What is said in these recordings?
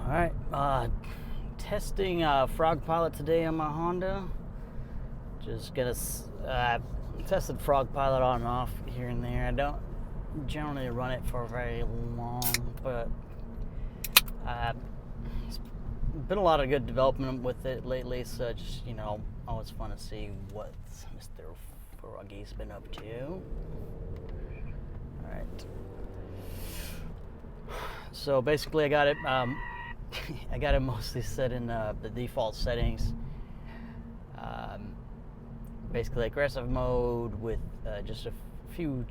Alright, testing FrogPilot today on my Honda. Just gonna tested FrogPilot on and off here and there. I don't generally run it for very long, but it's been a lot of good development with it lately, so just, always fun to see what Mr. Froggy's been up to. Alright. So basically I got it I got it mostly set in the default settings. Basically aggressive mode with just a few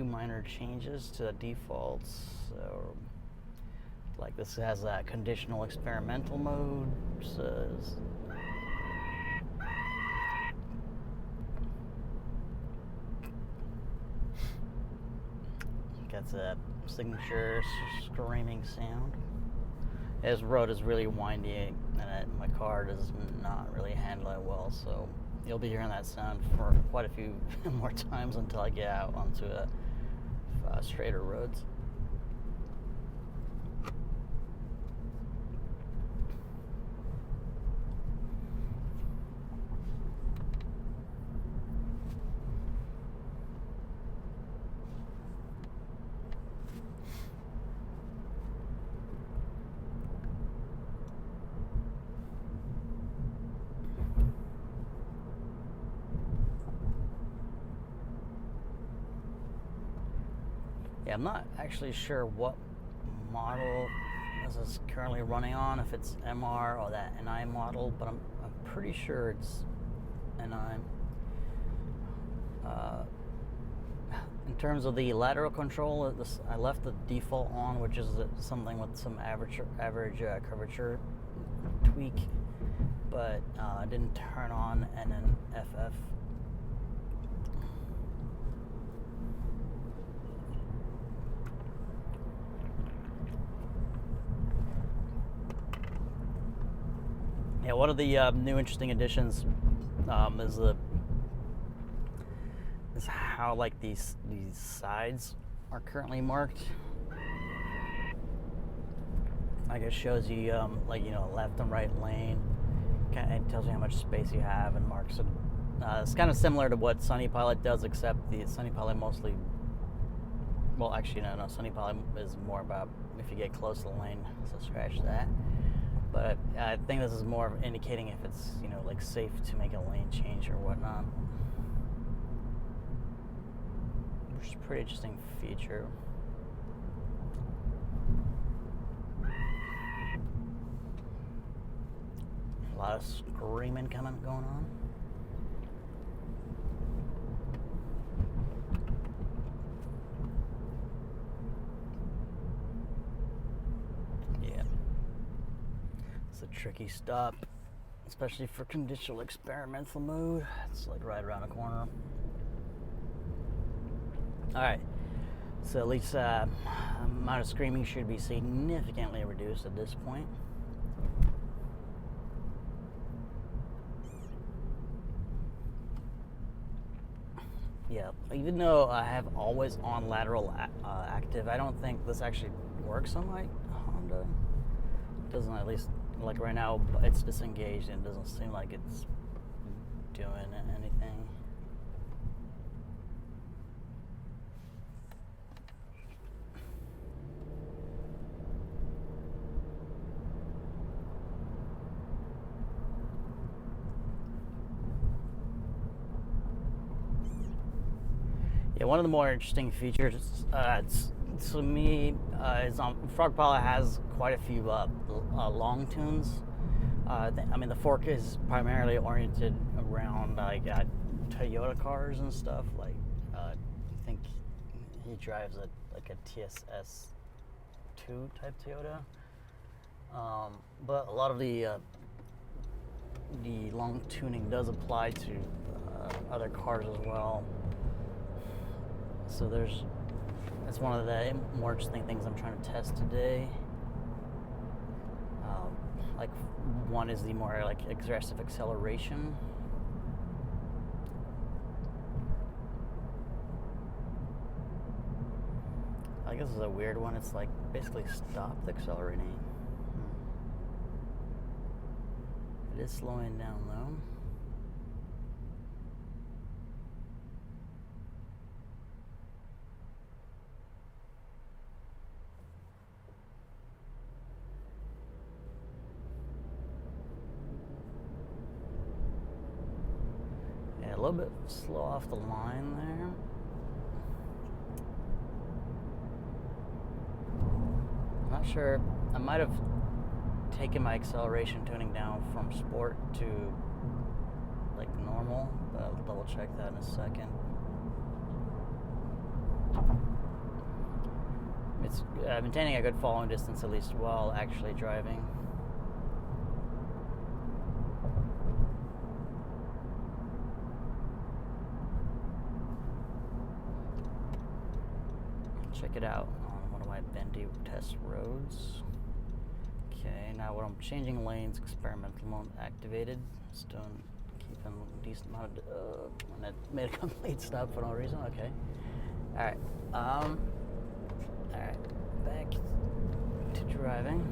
minor changes to the defaults. So, like this has a conditional experimental mode. Gets a signature screaming sound. This road is really windy and my car does not really handle it well, so you'll be hearing that sound for quite a few more times until I get out onto straighter roads. Yeah, I'm not actually sure what model this is currently running on, if it's MR or that NI model, but I'm pretty sure it's NI. In terms of the lateral control, I left the default on, which is something with some average curvature tweak, but I didn't turn on NNFF. Yeah, one of the new interesting additions is how like these sides are currently marked. Like it shows you left and right lane. It tells you how much space you have and marks it. It's kind of similar to what SunnyPilot does, except the SunnyPilot mostly. Well, actually, no. SunnyPilot is more about if you get close to the lane, so scratch that. But I think this is more of indicating if it's, like safe to make a lane change or whatnot. Which is a pretty interesting feature. A lot of screaming going on. It's a tricky stop, especially for conditional experimental mode. It's like right around the corner. Alright, so at least amount of screaming should be significantly reduced at this point. Yeah, even though I have always on lateral active, I don't think this actually works on my Honda. It doesn't, at least. Like right now, it's disengaged and it doesn't seem like it's doing anything. Yeah, one of the more interesting features to me is FrogPilot has quite a few long tunes. The fork is primarily oriented around Toyota cars and stuff. Like I think he drives a TSS 2 type Toyota. But a lot of the long tuning does apply to other cars as well. So that's one of the more interesting things I'm trying to test today. One is the more aggressive acceleration. I guess it's a weird one. It's like basically stopped accelerating. It is slowing down though. Yeah, a little bit slow off the line there. I'm not sure. I might have taken my acceleration tuning down from sport to like normal, but I'll double check that in a second. It's maintaining a good following distance at least while actually driving. Check it out on one of my bendy test roads. Okay, now when I'm changing lanes, experimental mode activated. Still keeping a decent amount of, and it made a complete stop for no reason. Okay. Alright. Alright. Back to driving.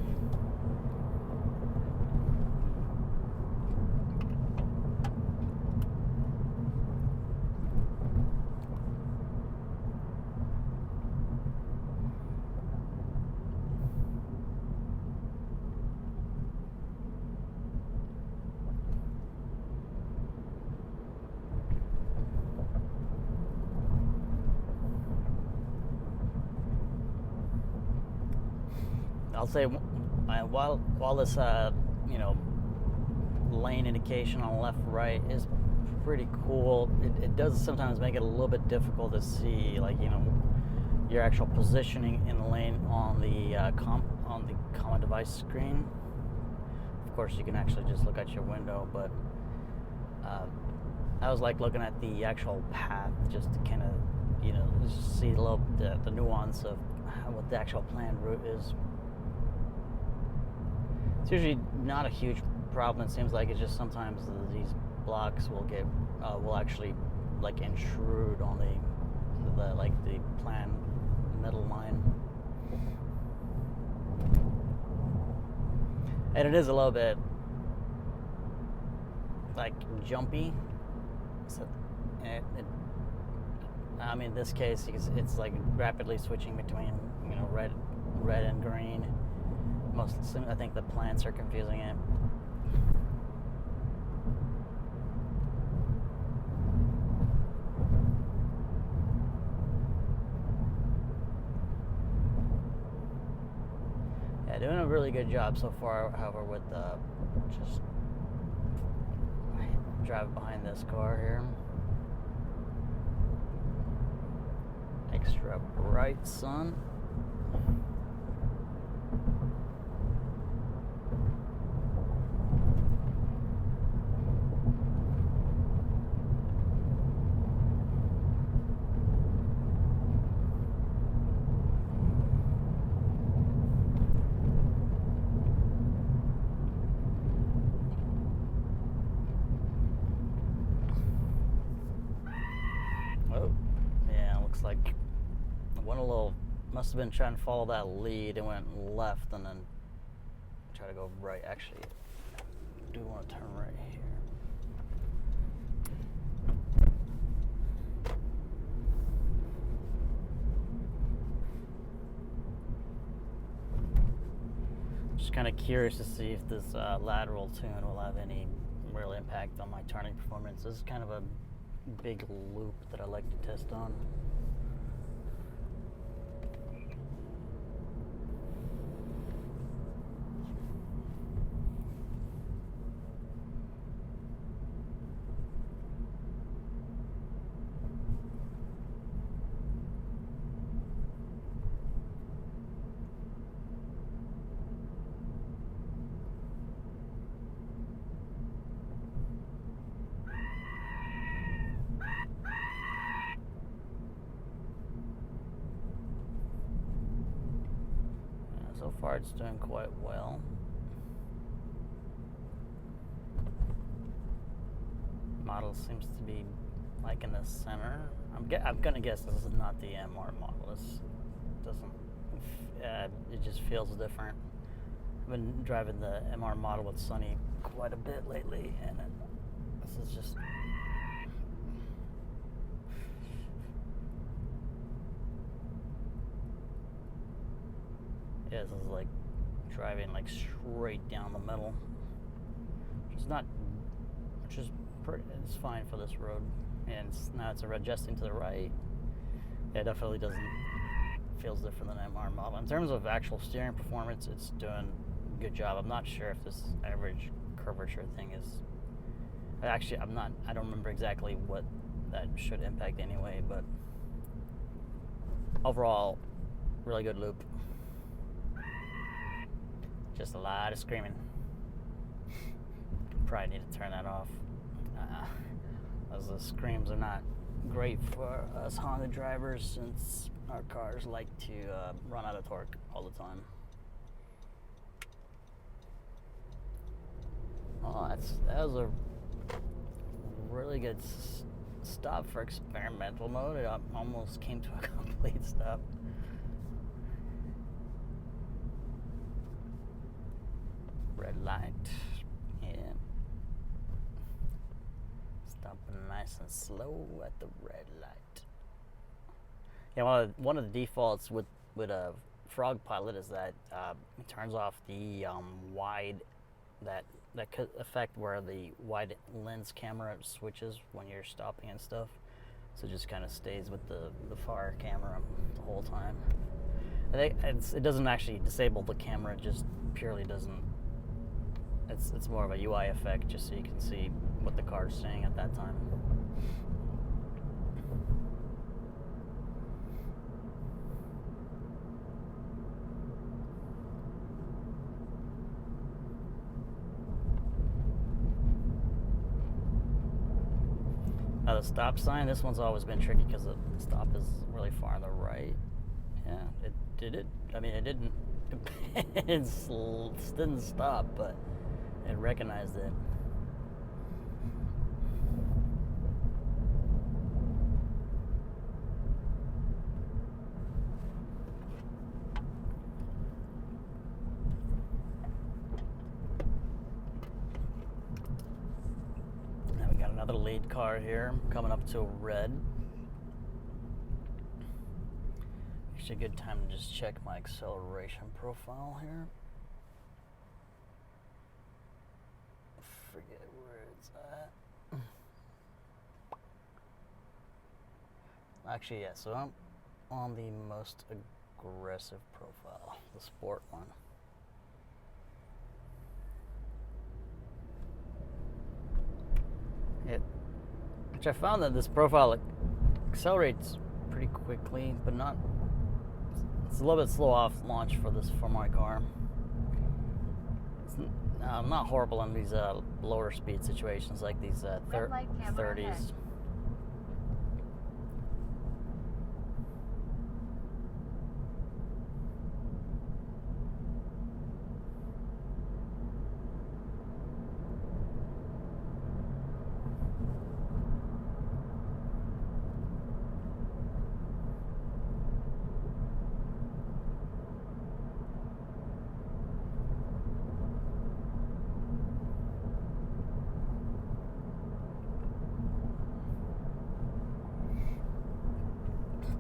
I'll say while this lane indication on left right is pretty cool, it does sometimes make it a little bit difficult to see, like, your actual positioning in the lane on the common device screen. Of course, you can actually just look at your window, but I was like looking at the actual path just to kind of just see a little the nuance of what the actual planned route is. It's usually not a huge problem. It seems like it's just sometimes these blocks will actually like intrude on the planned middle line, and it is a little bit like jumpy. So in this case, it's like rapidly switching between red and green. I think the plants are confusing it. Yeah, doing a really good job so far, however, with just driving behind this car here. Extra bright sun. Like went a little, must have been trying to follow that lead and went left and then try to go right. Actually, I do want to turn right here. Just kind of curious to see if this lateral tune will have any real impact on my turning performance. This is kind of a big loop that I like to test on. So far it's doing quite well. Model seems to be like in the center. I'm gonna guess this is not the MR model. This doesn't. It just feels different. I've been driving the MR model with Sunny quite a bit lately, and this is just... Yeah, this is like driving like straight down the middle, which is it's fine for this road. And now it's adjusting to the right. Yeah, it definitely feels different than MR model. In terms of actual steering performance, it's doing a good job. I'm not sure if this average curvature thing is, actually I don't remember exactly what that should impact anyway, but overall, really good loop. Just a lot of screaming. Probably need to turn that off. As the screams are not great for us Honda drivers, since our cars like to run out of torque all the time. Oh, that was a really good stop for experimental mode. It almost came to a complete stop. Red light, yeah. Stopping nice and slow at the red light. Yeah, one of the defaults with a FrogPilot is that it turns off the wide, that could affect where the wide lens camera switches when you're stopping and stuff. So it just kind of stays with the far camera the whole time. It doesn't actually disable the camera, it just purely doesn't. It's more of a UI effect, just so you can see what the car's saying at that time. Now the stop sign, this one's always been tricky because the stop is really far on the right. Yeah, it did it. I mean, it didn't. It didn't stop, but it recognized it. Now we got another lead car here coming up to a red. Actually, a good time to just check my acceleration profile here. Forget where it's at. Actually, yeah, so I'm on the most aggressive profile, the sport one. Which I found that this profile accelerates pretty quickly, but it's a little bit slow off launch for my car. I'm not horrible in these lower speed situations like these 30s.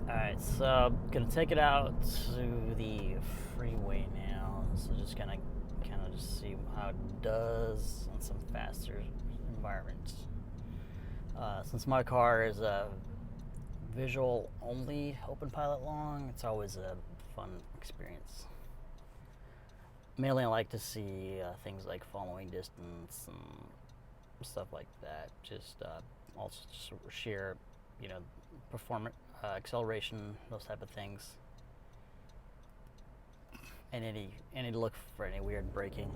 Alright, so I'm gonna take it out to the freeway now. So just kind of just see how it does on some faster environments. Since my car is a visual only openpilot long, it's always a fun experience. Mainly I like to see things like following distance and stuff like that. Just also just sheer, performance, acceleration, those type of things. And any look for any weird braking.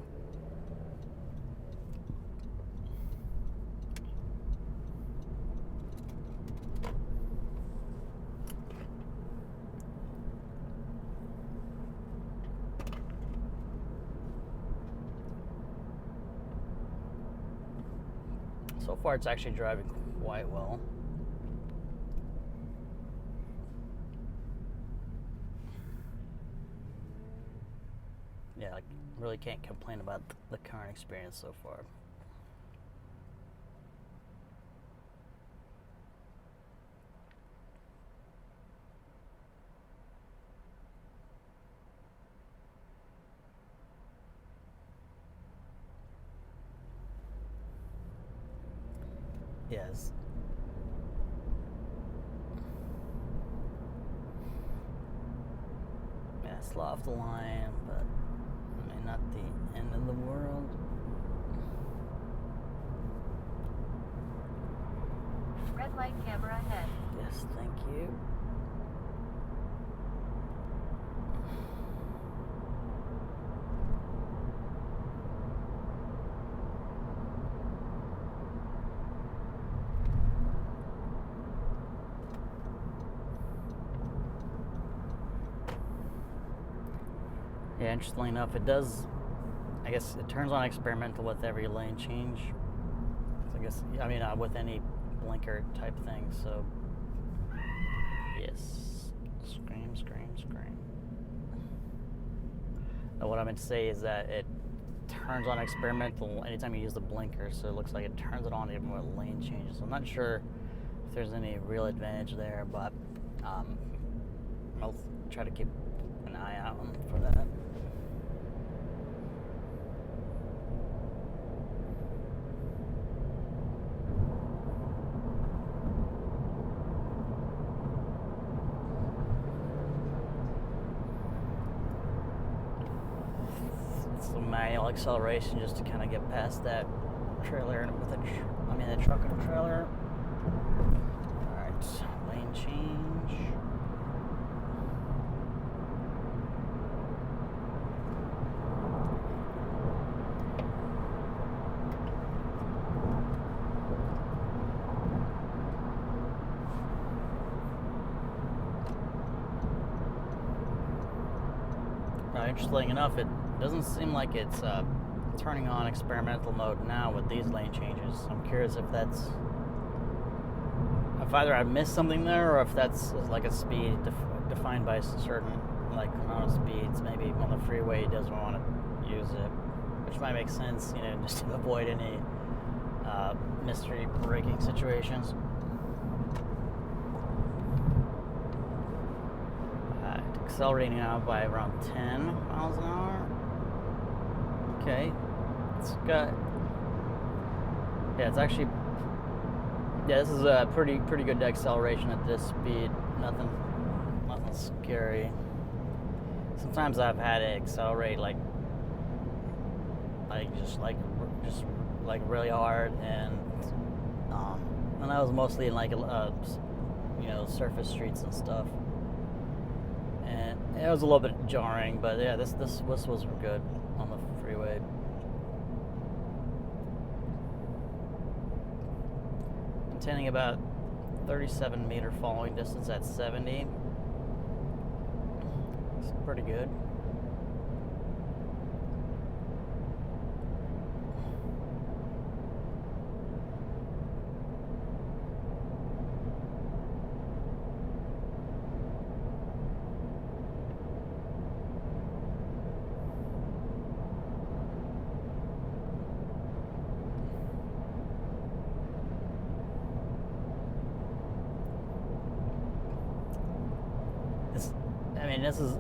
So far it's actually driving quite well. yeah, like really can't complain about the current experience so far. Yes. Yeah, slow off the line, but I mean, not the end of the world. Red light camera ahead. Yes, thank you. Yeah, interestingly enough, it does, I guess it turns on experimental with every lane change. So I guess, I mean, with any blinker type thing, so yes, scream, scream, scream. Now, what I meant to say is that it turns on experimental anytime you use the blinker, so it looks like it turns it on even with lane changes. So I'm not sure if there's any real advantage there, but I'll try to keep an eye out for that. Manual acceleration just to kind of get past that trailer with the truck and trailer. All right, lane change. Now, interestingly enough, it doesn't seem like it's turning on experimental mode now with these lane changes. I'm curious if either I missed something there, or if that's like a speed defined by certain like amount of speeds. Maybe on the freeway it doesn't want to use it, which might make sense, just to avoid any mystery braking situations. Accelerating now by around 10 miles an hour. Okay, it's this is a pretty good acceleration at this speed. Nothing scary. Sometimes I've had it accelerate like really hard, and that was mostly in like surface streets and stuff. And it was a little bit jarring, but yeah, this was good on the freeway. Containing about 37 meter following distance at 70. It's pretty good. This is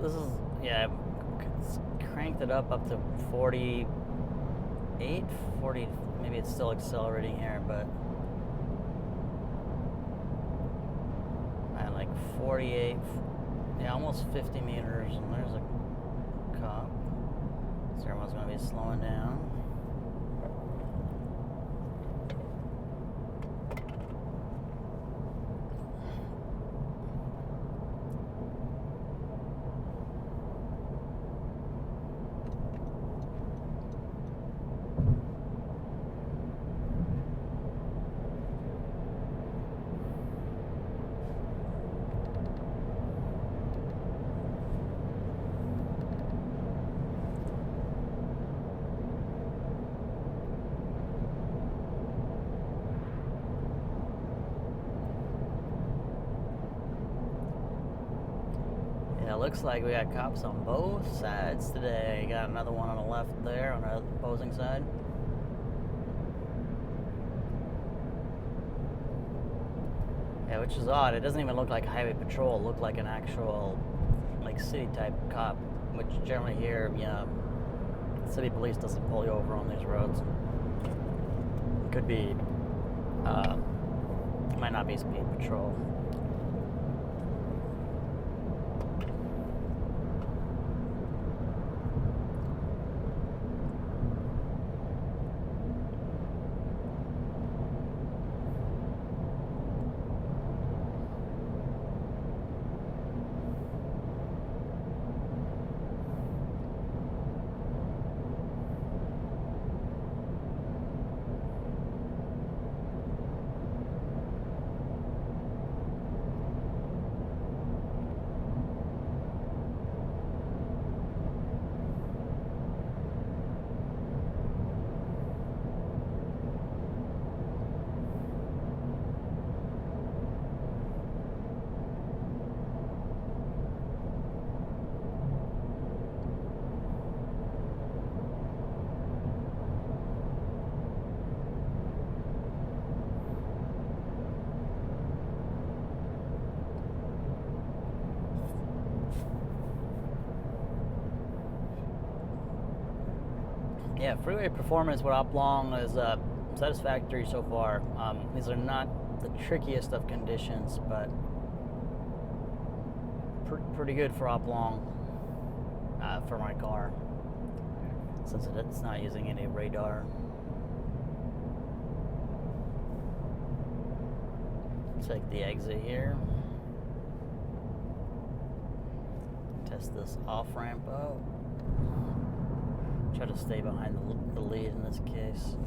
it's cranked it up to 48, 40. Maybe it's still accelerating here, but at like 48, almost 50 meters, and there's a cop. So everyone's going to be slowing down. looks like we got cops on both sides today. Got another one on the left there on the opposing side. Yeah, which is odd. It doesn't even look like highway patrol. It looked like an actual, like, city type cop, which generally here, you know, city police doesn't pull you over on these roads. It could be, it might not be speed patrol. Yeah, freeway performance with Oplong is satisfactory so far. These are not the trickiest of conditions, but pretty good for Oplong for my car, since it's not using any radar. Take the exit here. Test this off-ramp out. Try to stay behind the lead in this case.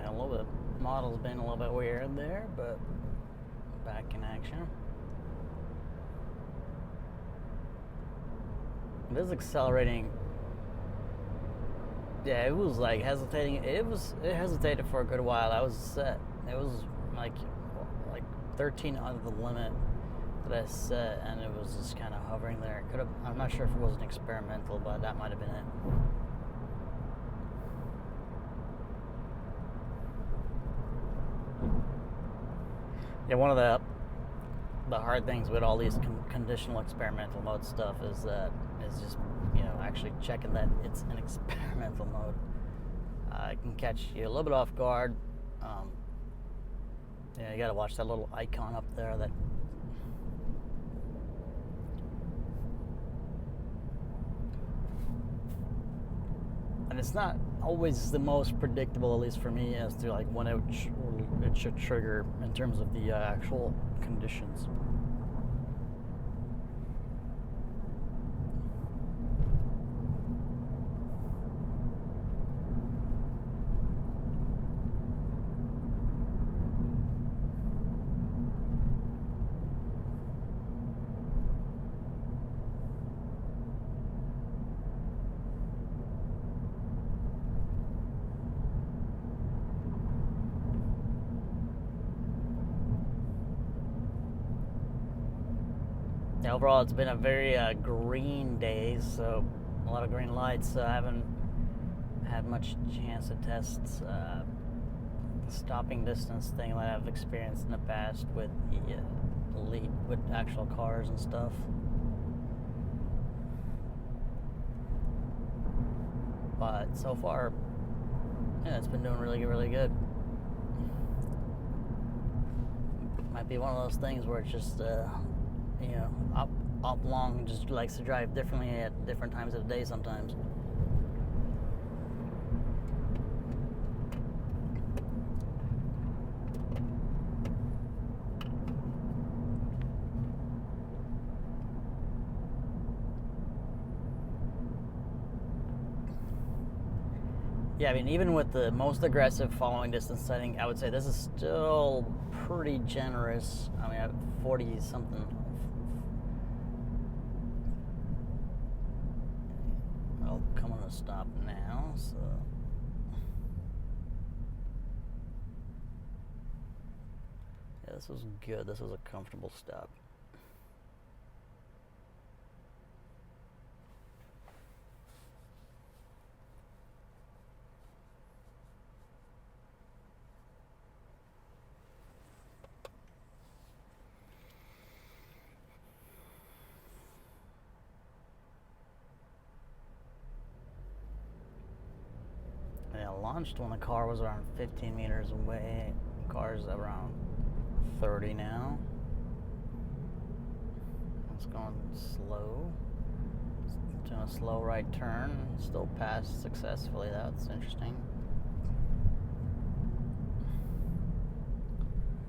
A little bit, model's been a little bit weird there, but back in action. It is accelerating. Yeah, it was like hesitating. It hesitated for a good while. I was set. It was like 13 under the limit that I set, and it was just kind of hovering there. Could have. I'm not sure if it was an experimental, but that might have been it. Yeah, one of the hard things with all these conditional experimental mode stuff is just, you know, actually checking that it's an experimental mode. It can catch you a little bit off guard. Yeah, you gotta watch that little icon up there. And it's not always the most predictable, at least for me, as to like when it should trigger in terms of the actual conditions. Yeah, overall, it's been a very green day, so a lot of green lights. So I haven't had much chance to test the stopping distance thing that I've experienced in the past with the lead with actual cars and stuff. But so far, yeah, it's been doing really good. Might be one of those things where it's just Op Long just likes to drive differently at different times of the day sometimes. Yeah, I mean, even with the most aggressive following distance setting, I would say this is still pretty generous. I mean, I have 40 something. I'll come on a stop now, so. Yeah, this was good. This was a comfortable stop. Yeah, launched when the car was around 15 meters away. Car's around 30 now. It's going slow. It's doing a slow right turn. Still passed successfully. That's interesting.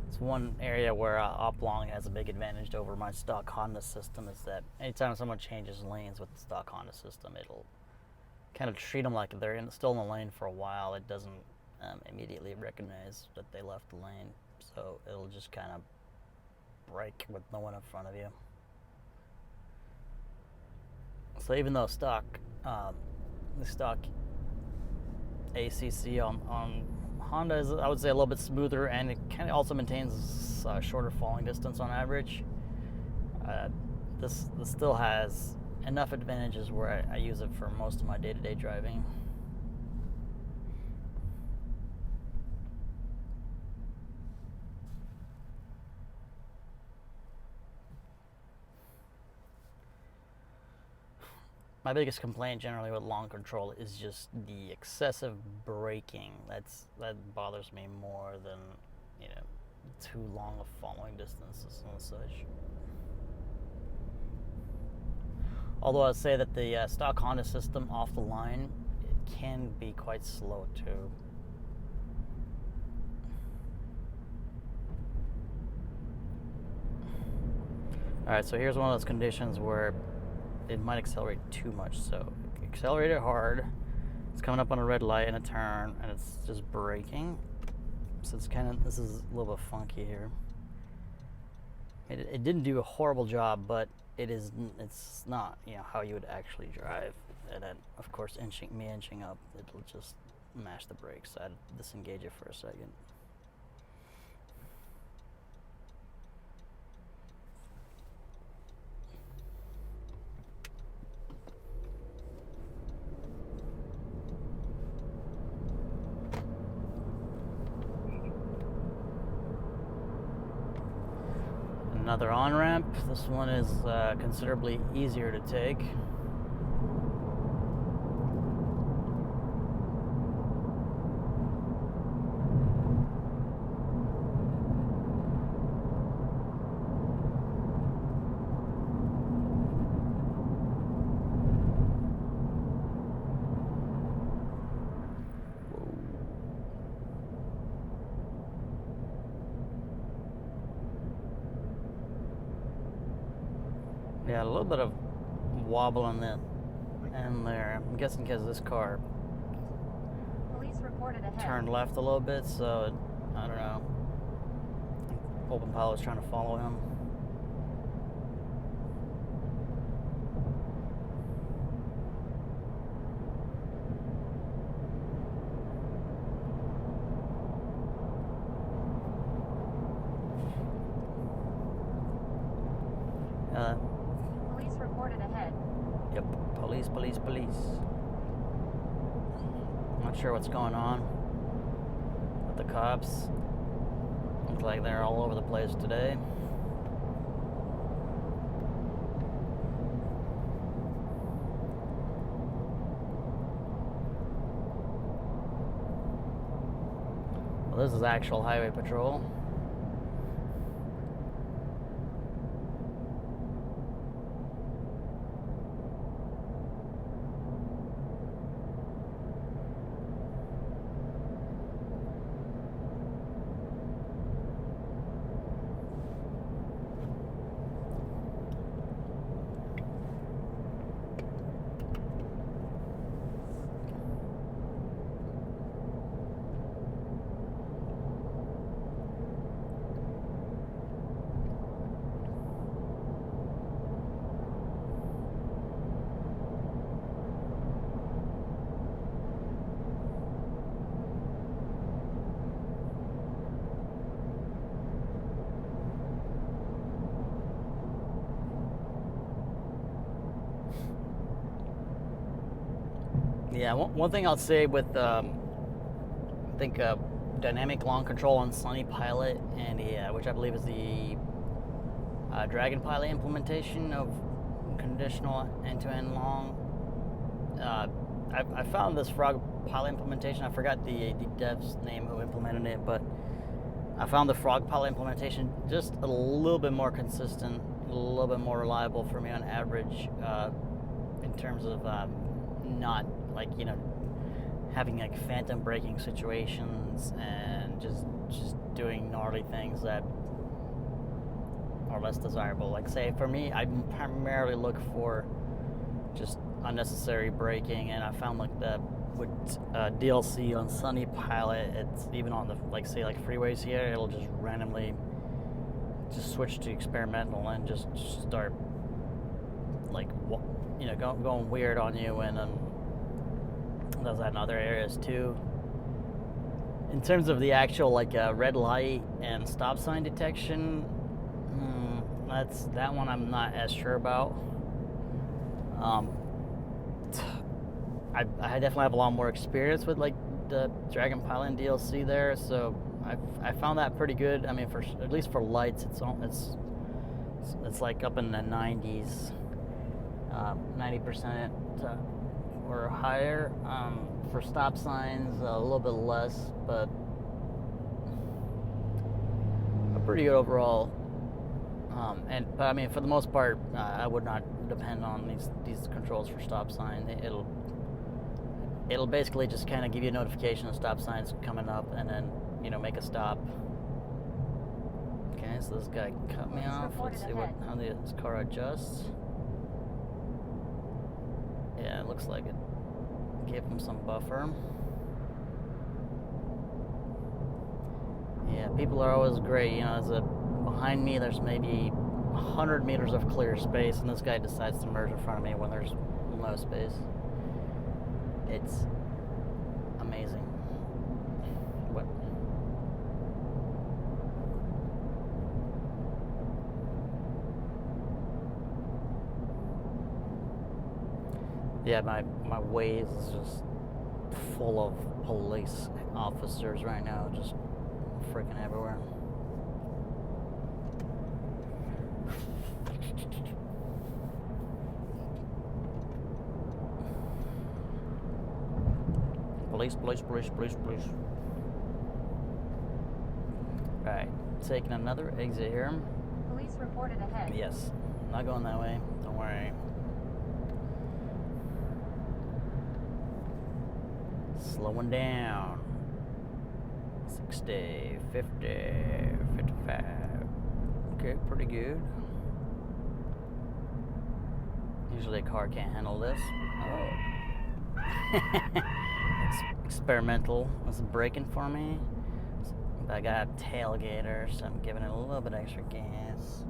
It's one area where Oplong has a big advantage over my stock Honda system, is that anytime someone changes lanes with the stock Honda system, it'll kind of treat them like they're still in the lane for a while. It doesn't immediately recognize that they left the lane, so it'll just kind of brake with no one in front of you. So even though the stock ACC on Honda is, I would say, a little bit smoother, and it kind of also maintains a shorter falling distance on average, this still has enough advantages where I use it for most of my day-to-day driving. My biggest complaint generally with long control is just the excessive braking. That bothers me more than, too long of following distances and such. Although I'd say that the stock Honda system off the line, it can be quite slow too. Alright, so here's one of those conditions where it might accelerate too much. So accelerate it hard. It's coming up on a red light in a turn, and it's just braking. So this is a little bit funky here. It didn't do a horrible job, but it's not how you would actually drive. And then, of course, me inching up, it'll just mash the brakes. I'd disengage it for a second. Another on-ramp. This one is considerably easier to take. Yeah, a little bit of wobble in the end there. I'm guessing because this car Police reported ahead. turned left a little bit, so I don't know. openpilot was trying to follow him. reported ahead. Yep, police, police, police. Not sure what's going on with the cops. Looks like they're all over the place today. Well, this is actual highway patrol. Yeah, one thing I'll say with, I think, dynamic launch control on Sunny Pilot, and which I believe is the Dragon Pilot implementation of conditional end-to-end long. I found this FrogPilot implementation. I forgot the dev's name who implemented it, but I found the FrogPilot implementation just a little bit more consistent, a little bit more reliable for me on average, in terms of not like, you know, having like phantom braking situations and just doing gnarly things that are less desirable. Like, say for me, I primarily look for just unnecessary braking, and I found like that with DLC on Sunny Pilot, it's even on the, like, say like freeways here, it'll just randomly just switch to experimental and just start like, you know, going weird on you, and does that in other areas too. In terms of the actual like red light and stop sign detection, that one I'm not as sure about. I definitely have a lot more experience with like the Dragon Pilot and DLC there, so I found that pretty good. I mean, for at least for lights, it's like up in the 90s, 90% or higher. For stop signs, a little bit less, but a pretty good overall. But I mean, for the most part, I would not depend on these controls for stop sign. It'll basically just kind of give you a notification of stop signs coming up, and then, you know, make a stop. Okay, so this guy cut me off. Let's see how this car adjusts. Yeah, it looks like it gave him some buffer. Yeah, people are always great. You know, behind me there's maybe 100 meters of clear space, and this guy decides to merge in front of me when there's no space. It's amazing. What? Yeah, my Waze is just full of police officers right now, just freaking everywhere. Police. Alright, taking another exit here. Police reported ahead. Yes, not going that way, don't worry. Slowing down. 60, 50, 55. Okay, pretty good. Usually a car can't handle this. Oh. It's experimental. It's braking for me. But I got a tailgater, so I'm giving it a little bit extra gas.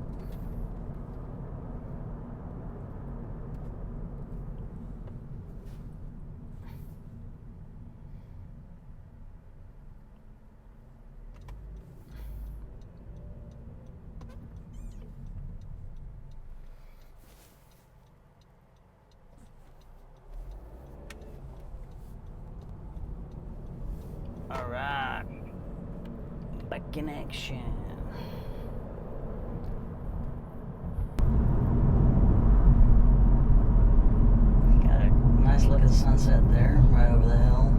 connection. Got a nice looking sunset there, right over the hill.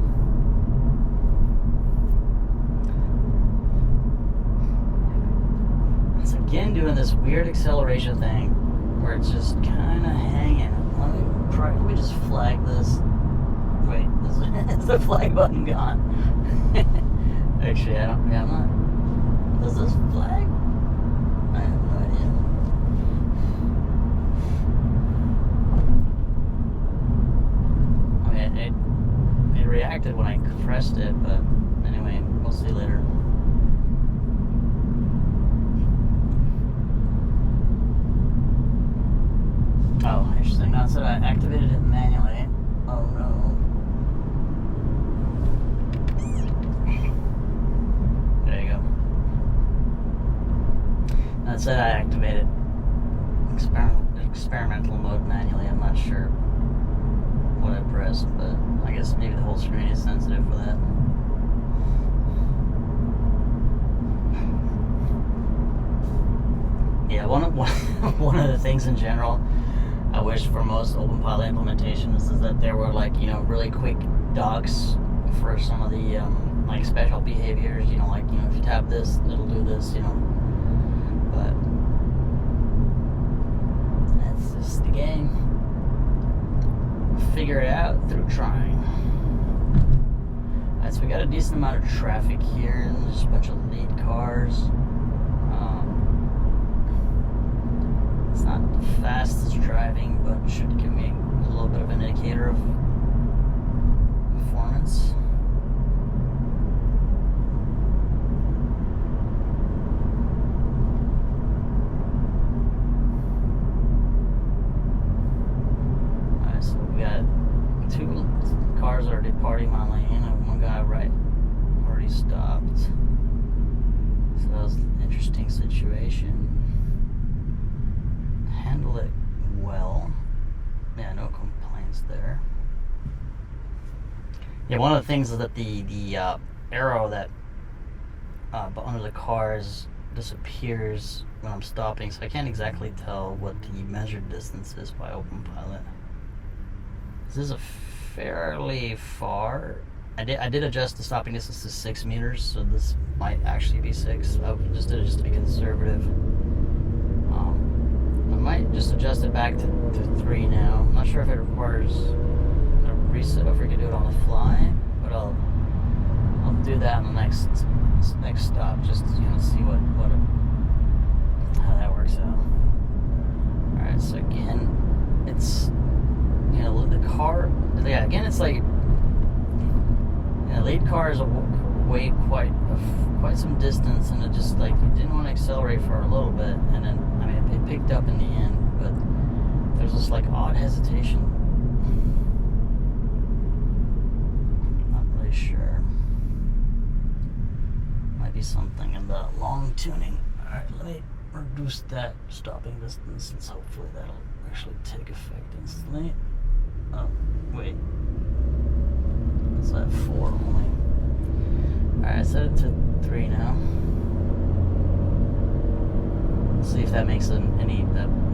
It's again doing this weird acceleration thing where it's just kind of hanging. Let me just flag this. Wait, is the flag button gone? Actually, I'm not. Does this flag? I have no idea. I mean, it reacted when I pressed it, but anyway, we'll see later. Oh, interesting. Now it said I activated it manually. Oh no. There you go. That said I activated experimental mode manually. I'm not sure what I pressed, but I guess maybe the whole screen is sensitive for that. Yeah, one of the things in general I wish for most openpilot implementations is that there were really quick docs for some of the special behaviors, if you tap this, it'll do this, but that's just the game. Figure it out through trying. Alright, so we got a decent amount of traffic here, and there's a bunch of lead cars. It's not the fastest driving, but should give me a little bit of an indicator of performance. Alright, so we got 2 cars already departing my lane, and 1 guy already stopped. So that was an interesting situation. Handle it well. Yeah, no complaints there. Yeah, one of the things is that the arrow that under the cars disappears when I'm stopping, so I can't exactly tell what the measured distance is by openpilot. This is a fairly far. I did adjust the stopping distance to 6 meters, so this might actually be 6. I just did it just to be conservative. I might just adjust it back to 3 now. I'm not sure if it requires a reset, or if we can do it on the fly, but I'll do that on the next stop, just to see how that works out. All right, so again, it's the car. Yeah, again, it's like lead car is away quite some distance, and it just didn't want to accelerate for a little bit, and then it picked up in the end, but there's this odd hesitation. Not really sure. Might be something in the long tuning. Alright, let me reduce that stopping distance, and hopefully that'll actually take effect instantly. Oh, wait. It's at 4 only. Alright, I set it to 3 now. See if that makes any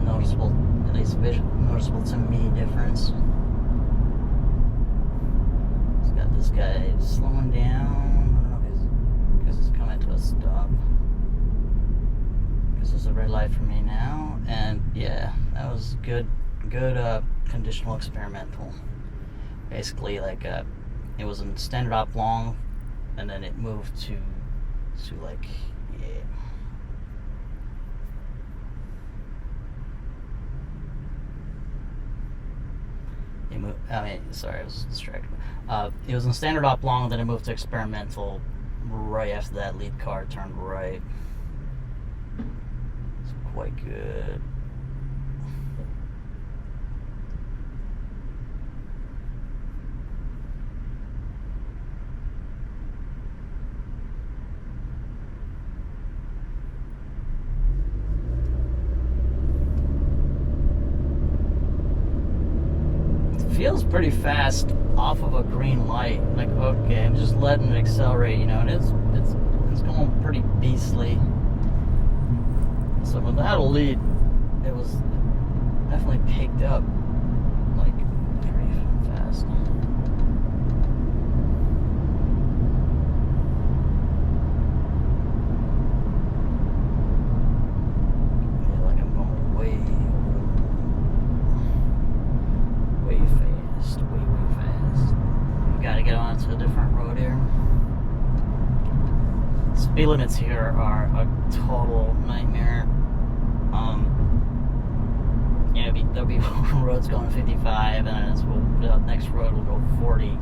noticeable, at least noticeable to me, difference. It's got this guy slowing down. I don't know because it's coming to a stop. Because there's a red light for me now, and yeah, that was good conditional experimental. Basically, it was in standard op long, and then it moved to yeah. Sorry, I was distracted. It was in standard op long, then it moved to experimental right after that lead car turned right. It's quite good. Feels pretty fast off of a green light. Okay, I'm just letting it accelerate, and it's It's going pretty beastly. So without a lead, it was definitely picked up like pretty fast. Yeah, like I'm going way fast, way fast. Gotta get on to a different road here. Speed limits here are a total nightmare. There'll be roads going 55, and then the next road will go 40.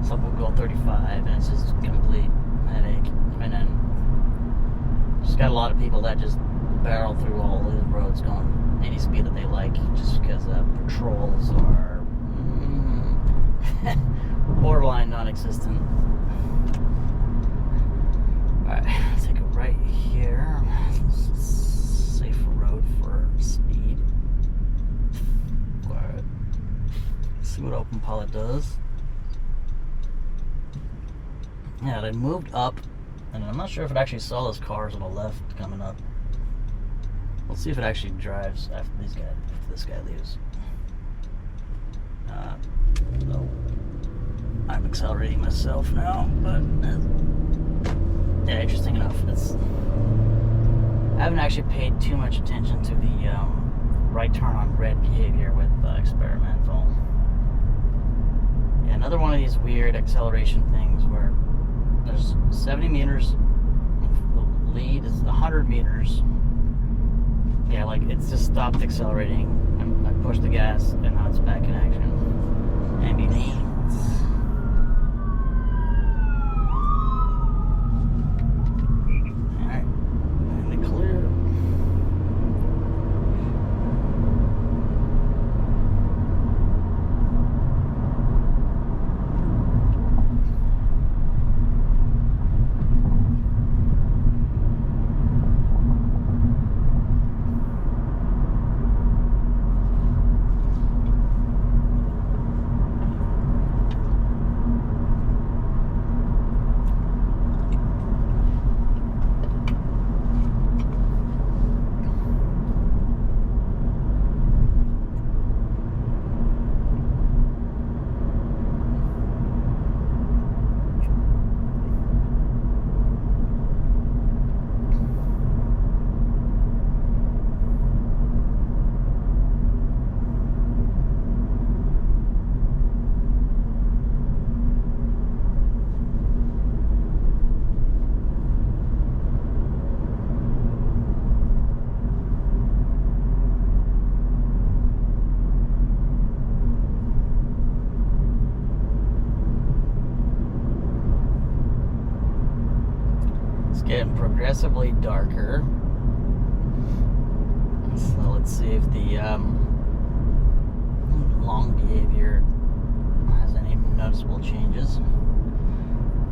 Some will go 35, and it's just a complete headache. And then just got a lot of people that just barrel through all the roads going any speed that they like, just because patrols are borderline non-existent. Alright, let's take a right here. Safer road for speed. Alright. See what openpilot does. Yeah, they moved up, and I'm not sure if it actually saw those cars on the left coming up. We'll see if it actually drives after this guy leaves. No. I'm accelerating myself now, but yeah, interesting enough. I haven't actually paid too much attention to the right turn on red behavior with experimental. Yeah, another one of these weird acceleration things where there's 70 meters, the lead is 100 meters. Yeah, like it's just stopped accelerating. I pushed the gas and now it's back in action. Ambulance. Getting progressively darker. So let's see if the long behavior has any noticeable changes.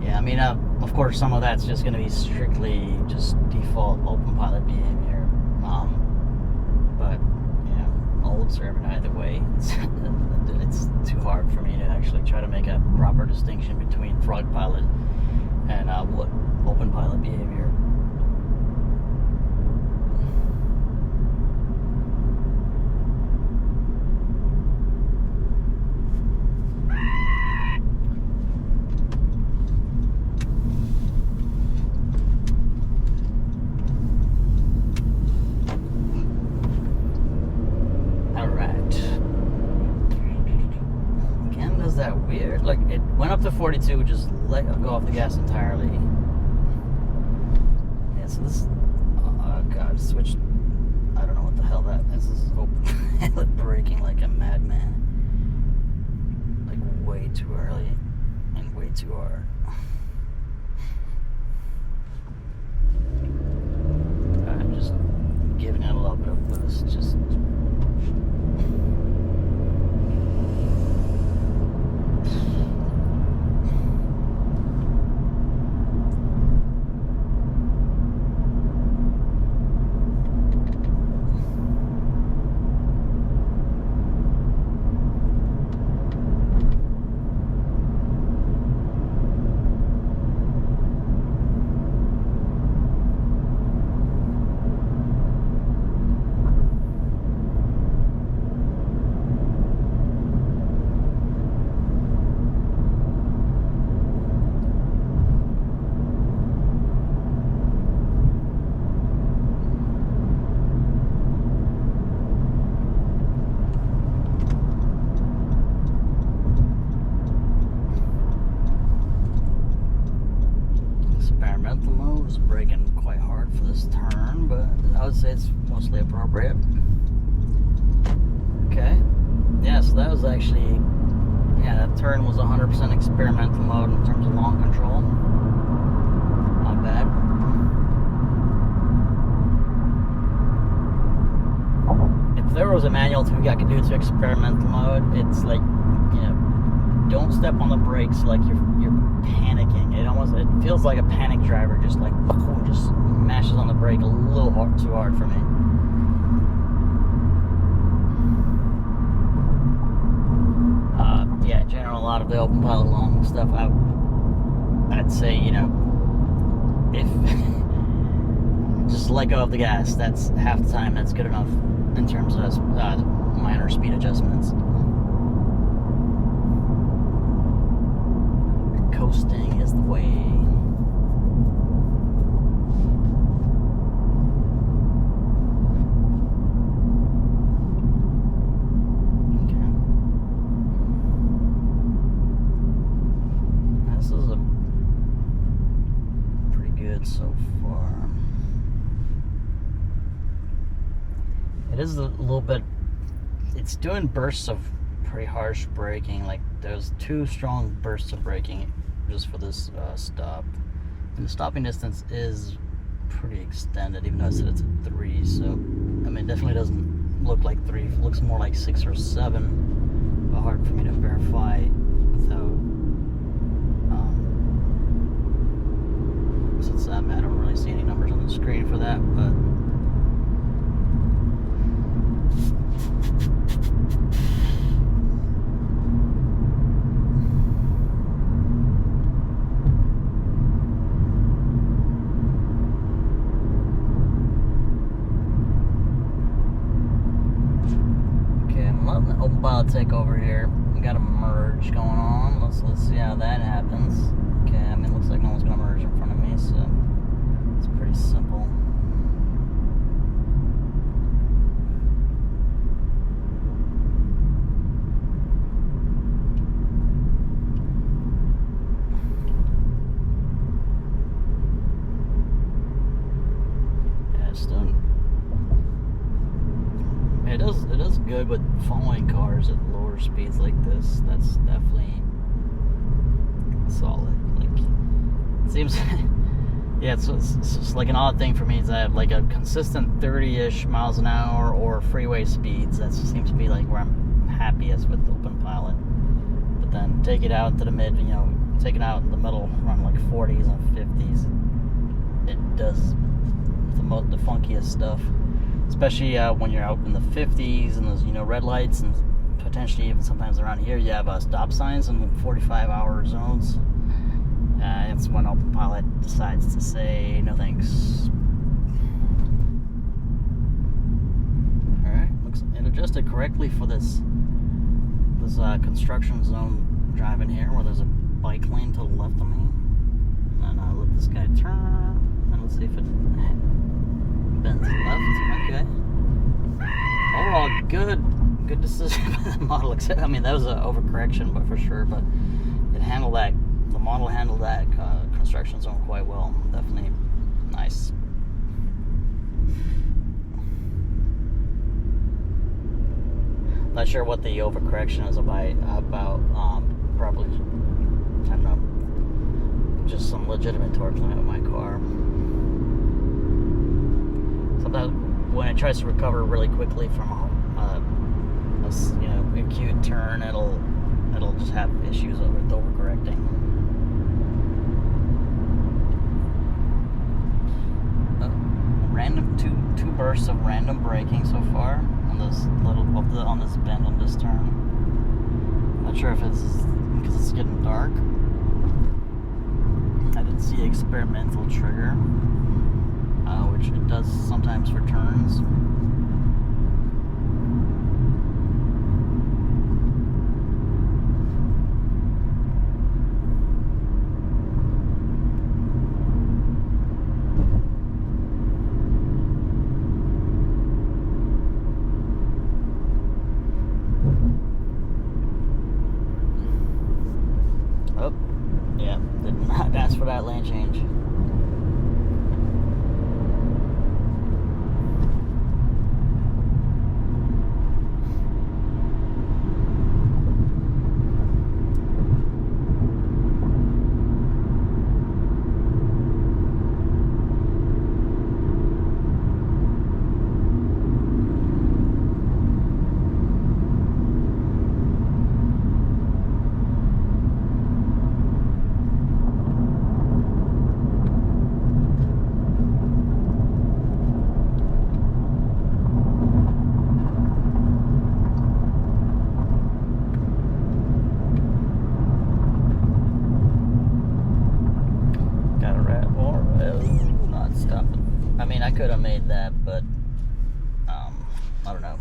Yeah, I mean, of course, some of that's just going to be strictly just default openpilot behavior. But yeah, I'll observe it either way. It's too hard for me to actually try to make a proper distinction between FrogPilot and what openpilot behavior. That weird, like it went up to 42, just let go off the gas entirely. Yeah, so this, oh god, switched. I don't know what the hell that is. This is open braking like a madman, like way too early and way too hard. I'm just giving it a little bit of boost, just. this turn, but I would say it's mostly appropriate. Okay. Yeah, so that was actually, that turn was 100% experimental mode in terms of long control. Not bad. If there was a manual tweak I could do to experimental mode, it's like, don't step on the brakes like you're panicking. It feels like a panic driver just like just mashes on the brake a little too hard for me. In general, a lot of the openpilot long stuff, I'd say, if just let go of the gas, that's half the time, that's good enough in terms of minor speed adjustments. Coasting is the way. So far, it is a little bit, it's doing bursts of pretty harsh braking. Like there's 2 strong bursts of braking just for this stop, and the stopping distance is pretty extended, even though I said it's a 3. So it definitely doesn't look like 3, it looks more like 6 or 7, but hard for me to verify without since I don't really see any numbers on the screen for that, but okay, I'm letting the openpilot take over here. We got a merge going on. Let's see how that happens. Okay, it looks like no one's gonna merge in front of me, so it's pretty simple. Yeah, it's doing. It does good with following cars at lower speeds like this. That's definitely solid. It seems, it's just like an odd thing for me is I have like a consistent 30-ish miles an hour or freeway speeds. That seems to be like where I'm happiest with openpilot. But then take it out into the mid, take it out in the middle, run like 40s and 50s. It does the funkiest stuff, especially when you're out in the 50s and those red lights, and potentially even sometimes around here you have stop signs in 45-hour zones. It's when openpilot decides to say no thanks. Alright, it adjusted correctly for this construction zone driving here where there's a bike lane to the left of me. And then I let this guy turn, and let's see if it bends left. Okay. Overall, good decision by the model. Except, that was an overcorrection, but for sure. But it handled that. The model handled that construction zone quite well. Definitely nice. Not sure what the overcorrection is about. Probably, I don't know, just some legitimate torque limit with my car. Sometimes when it tries to recover really quickly from a acute turn, it'll just have issues with overcorrecting. Random two bursts of random braking so far on this on this bend on this turn. Not sure if it's because it's getting dark. I didn't see experimental trigger, which it does sometimes for turns. Oh, yeah, did not ask for that lane change. could have made that, but I don't know.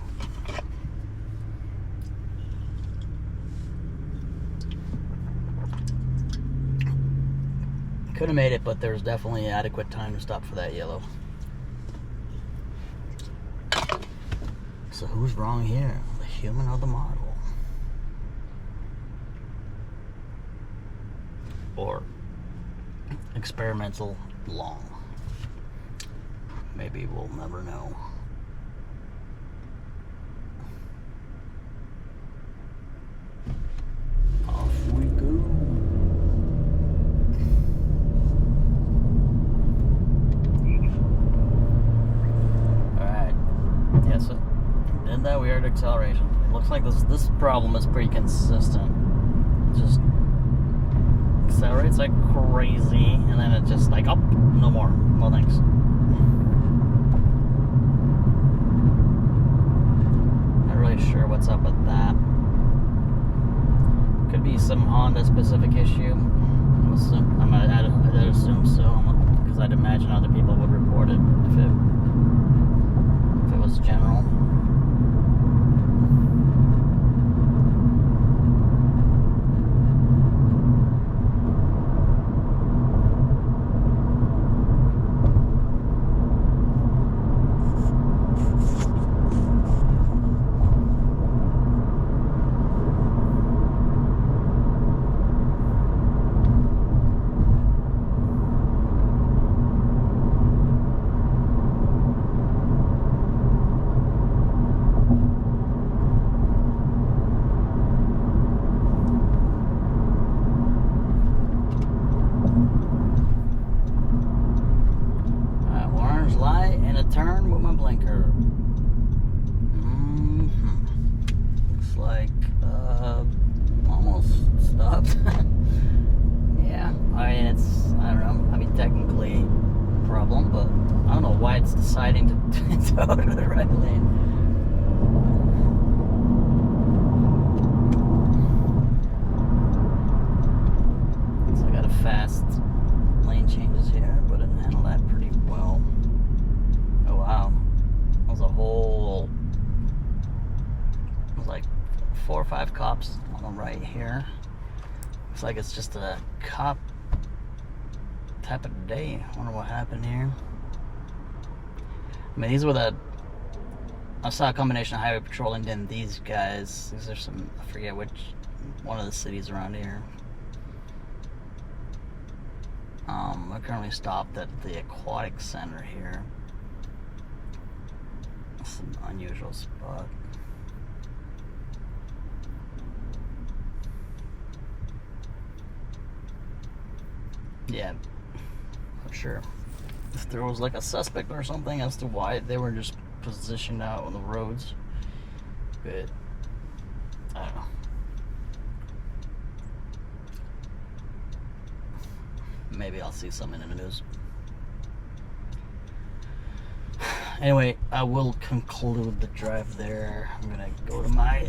Could have made it, but there's definitely adequate time to stop for that yellow. So who's wrong here? The human or the model? Or experimental long? Maybe we'll never know. Off we go. Alright. Yeah, so did that weird acceleration. It looks like this problem is pretty consistent. It just accelerates like crazy, and then it just like, oh, no more. Well, thanks. Not really sure what's up with that. Could be some Honda specific issue. I'd assume so, because I'd imagine other people would report it if it was general. Light and a turn with my blinker. Looks like almost stopped. Yeah, I mean I don't know. I mean technically a problem, but I don't know why it's deciding to go to the right lane. So I got a fast lane changes here, but I didn't handle that pretty well. Oh wow, that was a whole, it was like 4 or 5 cops on the right here. Looks like it's just a cop type of day. I wonder what happened here. I mean, these were I saw a combination of highway patrol and then these guys. These are some, I forget which, one of the cities around here. We're currently stopped at the aquatic center here. It's an unusual spot. Yeah, not sure if there was like a suspect or something as to why they were just positioned out on the roads, but I don't know. Maybe I'll see something in the news. Anyway, I will conclude the drive there. I'm gonna go to my